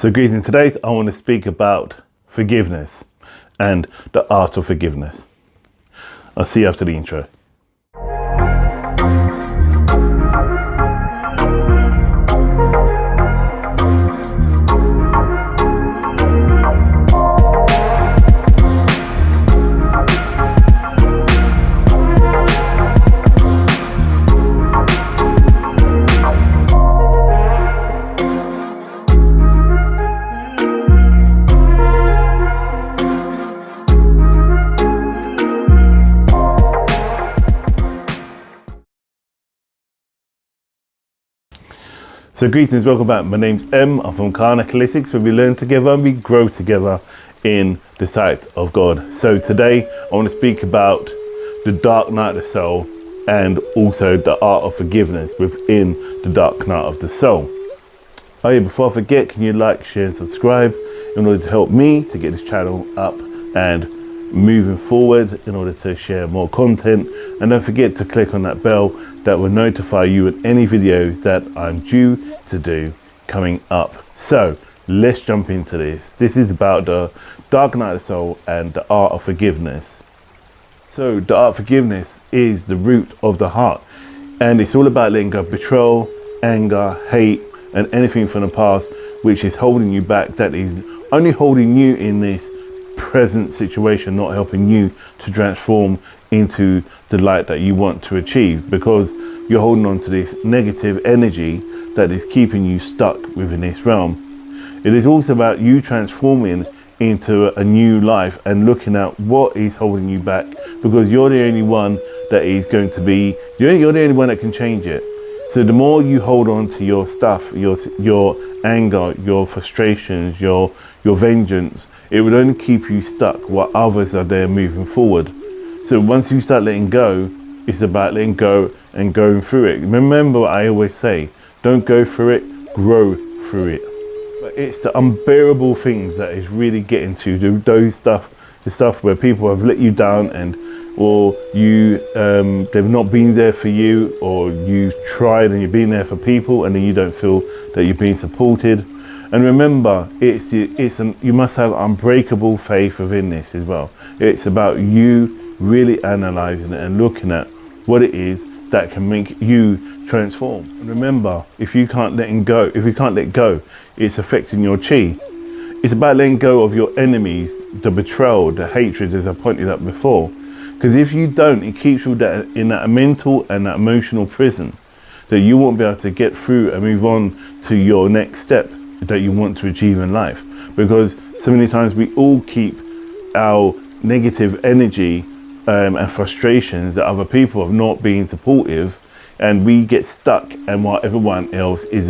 So greetings. Today I want to speak about forgiveness and the art of forgiveness. I'll see you after the intro. So greetings, welcome back. My name's M. I'm from Nationality, where we learn together and we grow together in the sight of God. So today I want to speak about the dark night of the soul and also the art of forgiveness within the dark night of the soul. Oh yeah, before I forget, can you like, share and subscribe in order to help me to get this channel up and moving forward in order to share more content. And don't forget to click on that bell that will notify you of any videos that I'm due to do coming up. So let's jump into this. This is about the dark night of the soul and the art of forgiveness. So the art of forgiveness is the root of the heart, and it's all about letting go of betrayal, anger, hate and anything from the past which is holding you back, that is only holding you in this present situation, not helping you to transform into the light that you want to achieve, because you're holding on to this negative energy that is keeping you stuck within this realm. It is also about you transforming into a new life and looking at what is holding you back, because you're the only one that is going to be, you're the only one that can change it. So the more you hold on to your stuff, your anger, your frustrations, your vengeance, it would only keep you stuck while others are there moving forward. So once you start letting go, it's about letting go and going through it. Remember what I always say, don't go through it, grow through it. But it's the unbearable things that is really getting to the stuff where people have let you down, and or you they've not been there for you, or you've tried and you've been there for people and then you don't feel that you're being supported. And remember, you must have unbreakable faith within this as well. It's about you really analysing it and looking at what it is that can make you transform. And remember, if you can't let go, it's affecting your chi. It's about letting go of your enemies, the betrayal, the hatred, as I pointed out before. Because if you don't, it keeps you in that mental and that emotional prison that you won't be able to get through and move on to your next step that you want to achieve in life. Because so many times we all keep our negative energy and frustrations that other people have not been supportive, and we get stuck, and while everyone else is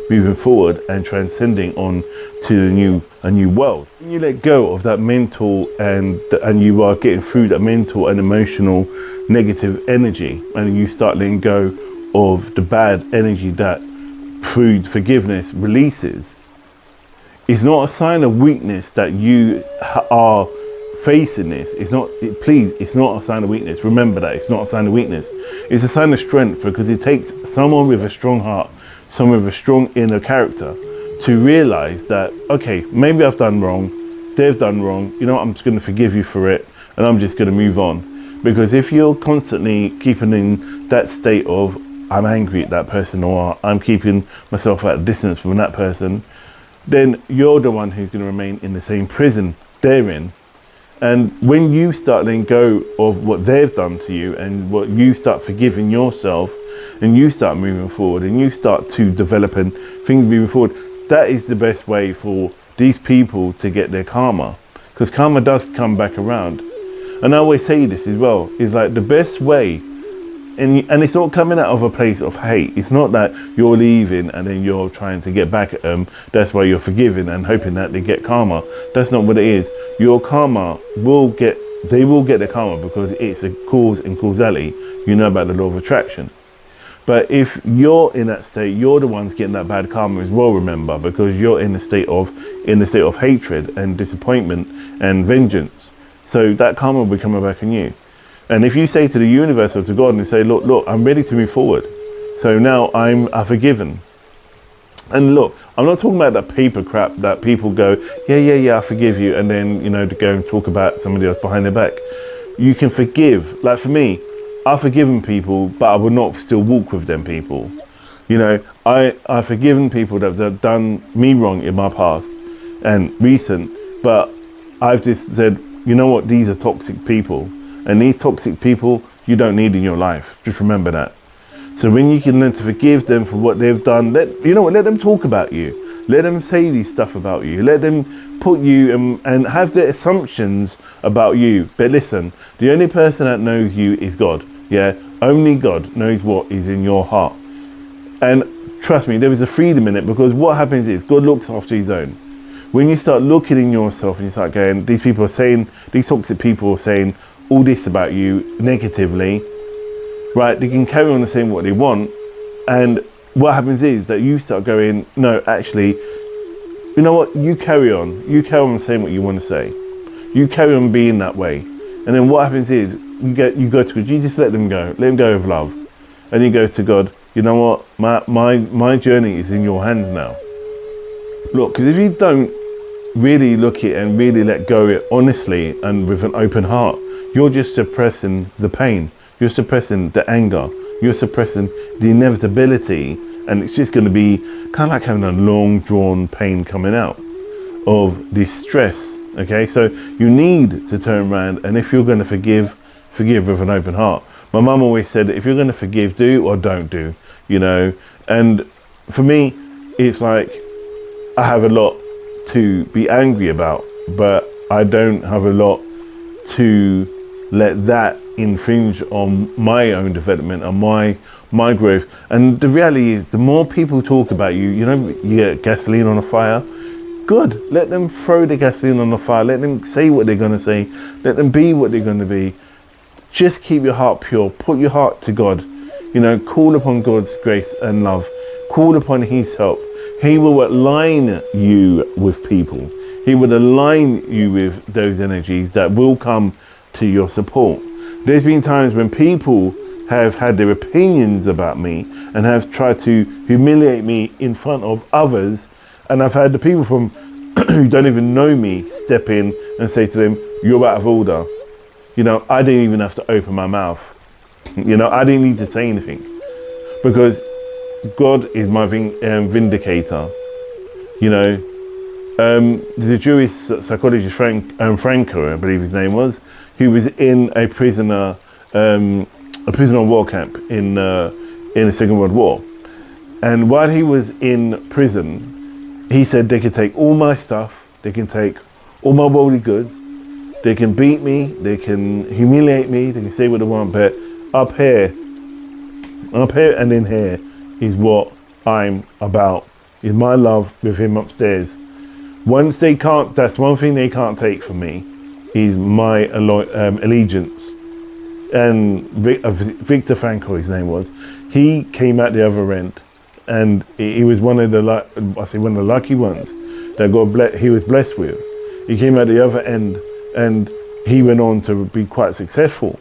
moving forward and transcending on to a new world. When you let go of that mental and you are getting through that mental and emotional negative energy, and you start letting go of the bad energy that through forgiveness releases, it's not a sign of weakness that you are facing this. It's not a sign of weakness. Remember that it's not a sign of weakness. It's a sign of strength, because it takes someone with a strong heart, someone with a strong inner character, to realize that, okay, maybe I've done wrong, they've done wrong, you know what, I'm just going to forgive you for it, and I'm just going to move on. Because if you're constantly keeping in that state of, I'm angry at that person, or I'm keeping myself at a distance from that person, then you're the one who's going to remain in the same prison they're in. And when you start letting go of what they've done to you, and what you start forgiving yourself, and you start moving forward, and you start to developing things moving forward, that is the best way for these people to get their karma. Because karma does come back around. And I always say this as well, is like the best way, and it's not coming out of a place of hate. It's not that you're leaving and then you're trying to get back at them. That's why you're forgiving and hoping that they get karma. That's not what it is. Your karma they will get the karma, because it's a cause and causality. You know about the law of attraction. But if you're in that state, you're the ones getting that bad karma as well, remember, because you're in the state of hatred and disappointment and vengeance. So that karma will be coming back on you. And if you say to the universe or to God and say, look, I'm ready to move forward. So now I've forgiven. And look, I'm not talking about that paper crap that people go, yeah, I forgive you, and then, you know, to go and talk about somebody else behind their back. You can forgive. Like for me, I've forgiven people, but I will not still walk with them people. You know, I've forgiven people that have done me wrong in my past and recent, but I've just said, you know what, these are toxic people. And these toxic people, you don't need in your life. Just remember that. So when you can learn to forgive them for what they've done, let them talk about you. Let them say these stuff about you. Let them put you and have their assumptions about you. But listen, the only person that knows you is God. Yeah, only God knows what is in your heart. And trust me, there is a freedom in it, because what happens is God looks after his own. When you start looking in yourself and you start going, these people are saying, these toxic people are saying all this about you negatively, right? They can carry on saying what they want. And what happens is that you start going, no, actually, you know what? You carry on. You carry on saying what you want to say. You carry on being that way. And then what happens is you go to God, you just let them go. Let them go with love. And you go to God, you know what? My journey is in your hands now. Look, because if you don't really look at it and really let go of it honestly and with an open heart, you're just suppressing the pain. You're suppressing the anger. You're suppressing the inevitability, and it's just going to be kind of like having a long drawn pain coming out of this stress. Okay, so you need to turn around, and if you're going to forgive with an open heart. My mum always said, if you're going to forgive, do or don't do, you know. And for me, it's like I have a lot to be angry about, but I don't have a lot to let that infringe on my own development and my growth. And the reality is, the more people talk about you, you know, you get gasoline on a fire. Good, let them throw the gasoline on the fire. Let them say what they're going to say. Let them be what they're going to be. Just keep your heart pure. Put your heart to God. You know, call upon God's grace and love. Call upon his help. He will align you with people. He will align you with those energies that will come to your support. There's been times when people have had their opinions about me and have tried to humiliate me in front of others. And I've had the people from who don't even know me step in and say to them, you're out of order. You know, I didn't even have to open my mouth. You know, I didn't need to say anything, because God is my vindicator. You know, there's a Jewish psychologist, Franco, I believe his name was, who was in a prisoner war camp in the Second World War. And while he was in prison, he said they could take all my stuff, they can take all my worldly goods, they can beat me, they can humiliate me, they can say what they want, but up here and in here is what I'm about, is my love with him upstairs. Once they can't, that's one thing they can't take from me, is my allegiance. And Victor Frankl, his name was, he came out the other end, and he was one of the lucky ones that he was blessed with. He came out the other end, and he went on to be quite successful,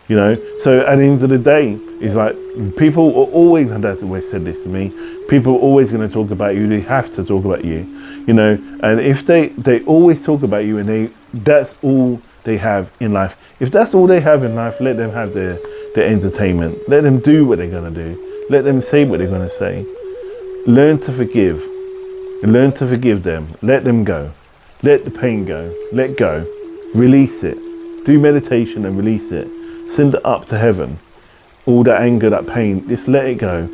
you know. So at the end of the day, it's like people are always, and Dad's always said this to me, people are always going to talk about you. They have to talk about you, you know. And if they always talk about you, and that's all they have in life. If that's all they have in life, let them have their entertainment. Let them do what they're going to do. Let them say what they're going to say. Learn to forgive. Learn to forgive them. Let them go. Let the pain go. Let go. Release it. Do meditation and release it. Send it up to heaven. All that anger, that pain, just let it go.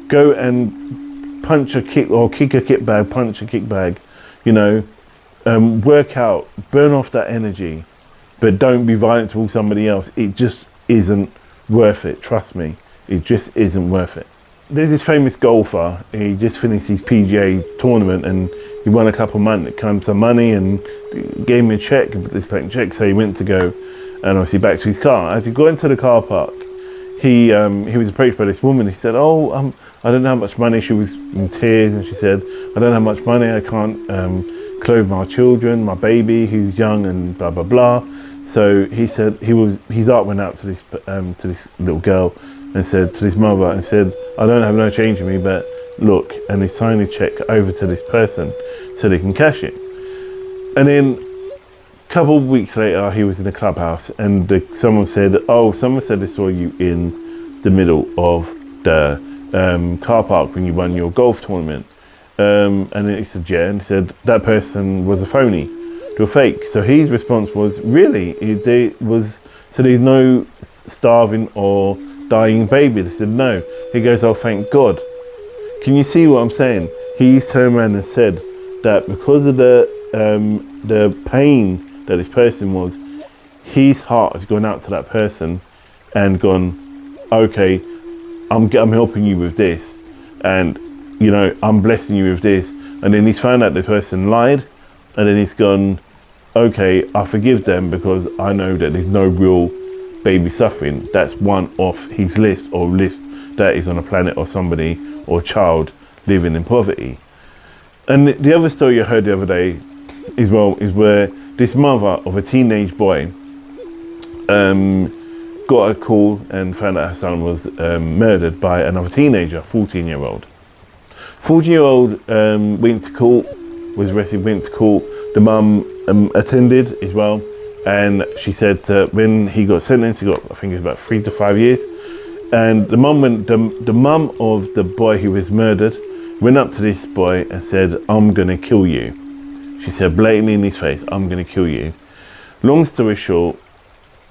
Go and punch a kick, or kick a kick bag, punch a kick bag. You know, work out, burn off that energy, but don't be violent towards somebody else. It just isn't worth it. Trust me, it just isn't worth it. There's this famous golfer. He just finished his PGA tournament and he won a couple of money and gave me a check, this bank check. So he went to go and obviously back to his car. As he got into the car park, he was approached by this woman. He said, "Oh, I don't know how much money." She was in tears and she said, "I don't have much money. I can't clothe my children, my baby who's young, and blah blah blah." So he said his heart went out to this little girl and said to this mother and said, "I don't have no change in me, but look, and he signed a check over to this person so they can cash it. And then a couple of weeks later, he was in the clubhouse, and someone said they saw you in the middle of the car park when you won your golf tournament. And then he said, yeah, and he said that person was a phony, they were fake. So his response was, really? So there's no starving or dying baby? They said, no. He goes, oh, thank God. Can you see what I'm saying? He's turned around and said that because of the pain that this person was, his heart has gone out to that person and gone, okay, I'm helping you with this, and you know, I'm blessing you with this. And then he's found out the person lied, and then he's gone, okay, I forgive them because I know that there's no real baby suffering. That's one off his list that is on a planet or somebody or child living in poverty. And the other story I heard the other day as well is where this mother of a teenage boy got a call and found out her son was murdered by another teenager, 14-year-old. 14-year-old went to court, was arrested, went to court. The mum attended as well, and she said when he got sentenced, he got, I think it was about 3 to 5 years. And the mum of the boy who was murdered went up to this boy and said, I'm gonna kill you. She said blatantly in his face, I'm gonna kill you. Long story short,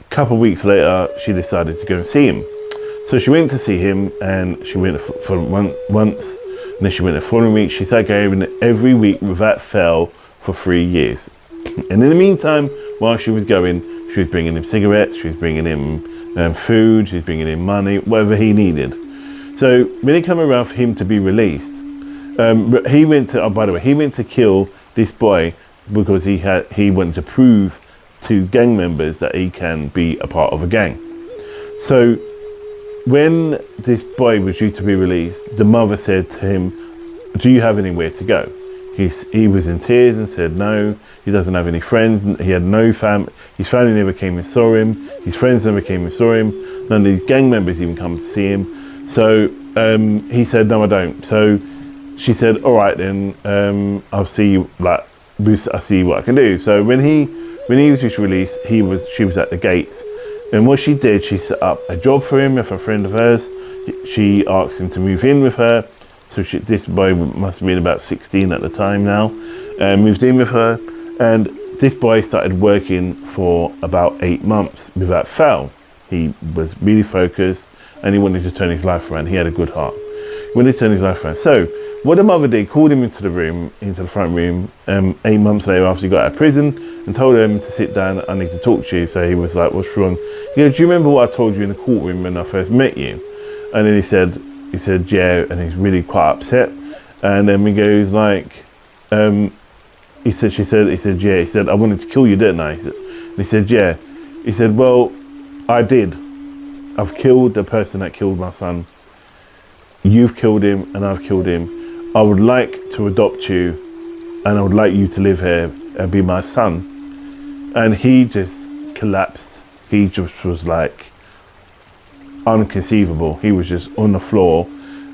a couple of weeks later, she decided to go and see him. So she went to see him, and she went for once, and then she went the following week. She started going every week without fail for 3 years. And in the meantime, while she was going, she was bringing him cigarettes, she was bringing him food, she was bringing him money, whatever he needed. So when it came around for him to be released, he went to kill this boy because he wanted to prove to gang members that he can be a part of a gang. So when this boy was due to be released, the mother said to him, do you have anywhere to go? He was in tears and said no, he doesn't have any friends, he had no family, his family never came and saw him, his friends never came and saw him, none of these gang members even come to see him. So he said, no, I don't. So she said, all right then, I'll see you, I'll see what I can do. So when he was just released, she was at the gates. And what she did, she set up a job for him with a friend of hers. She asked him to move in with her. So this boy must have been about 16 at the time now. Moved in with her. And this boy started working for about 8 months without fail. He was really focused and he wanted to turn his life around. He had a good heart. He wanted to turn his life around. So what the mother did, called him into the front room, 8 months later after he got out of prison, and told him to sit down, I need to talk to you. So he was like, what's wrong? He goes, do you remember what I told you in the courtroom when I first met you? And then he said, yeah, and he's really quite upset. And then he goes like, he said, yeah. He said, I wanted to kill you, didn't I? He said, yeah. He said, well, I did. I've killed the person that killed my son. You've killed him and I've killed him. I would like to adopt you and I would like you to live here and be my son. And he just collapsed. He just was like unconceivable. He was just on the floor,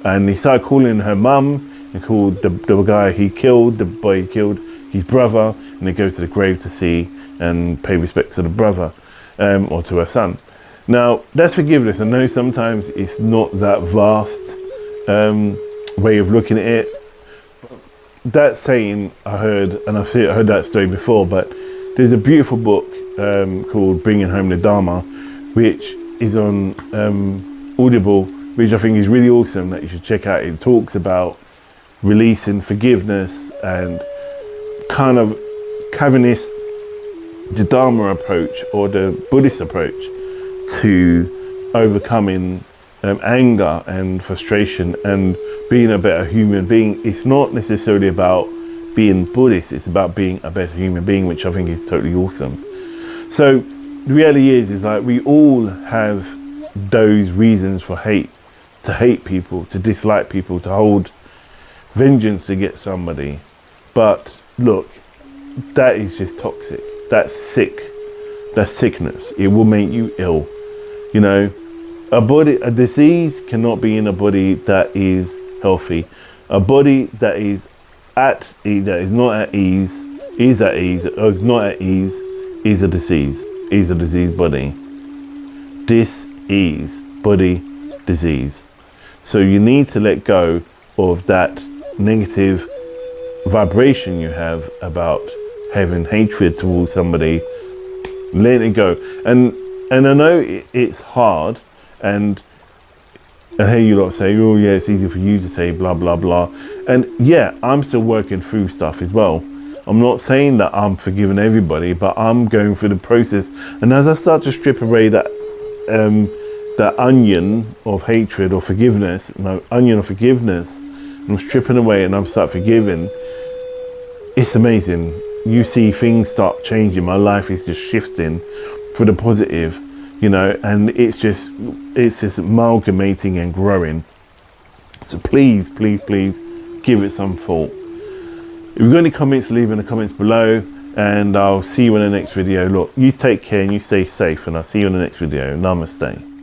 and he started calling her mum. He called the guy he killed, the boy he killed, his brother, and they go to the grave to see and pay respect to the brother or to her son. Now, that's forgiveness. I know sometimes it's not that vast way of looking at it. That saying I heard, and I've heard that story before, but there's a beautiful book called Bringing Home the Dharma, which is on Audible, which I think is really awesome, that you should check out. It talks about releasing forgiveness and kind of having the Dharma approach or the Buddhist approach to overcoming anger and frustration and being a better human being. It's not necessarily about being Buddhist, it's about being a better human being, which I think is totally awesome. So the reality is like we all have those reasons for hate, to hate people, to dislike people, to hold vengeance against somebody. But look, that is just toxic. That's sick. That's sickness. It will make you ill. You know, a disease cannot be in a body that is healthy. A body that is at ease, that is not at ease, is at ease, or is not at ease, is a disease. Is a diseased body. Dis-ease, body, disease. So you need to let go of that negative vibration you have about having hatred towards somebody. Let it go. And I know it's hard, and I hear you lot say, oh yeah, it's easy for you to say blah blah blah. And yeah, I'm still working through stuff as well. I'm not saying that I'm forgiving everybody, but I'm going through the process. And as I start to strip away that onion of hatred or forgiveness, onion of forgiveness, I'm stripping away and I'm start forgiving. It's amazing. You see things start changing. My life is just shifting for the positive, you know, and it's just amalgamating and growing. So please, please, please give it some thought. If you've got any comments, leave in the comments below, and I'll see you in the next video. Look, you take care and you stay safe, and I'll see you in the next video. Namaste.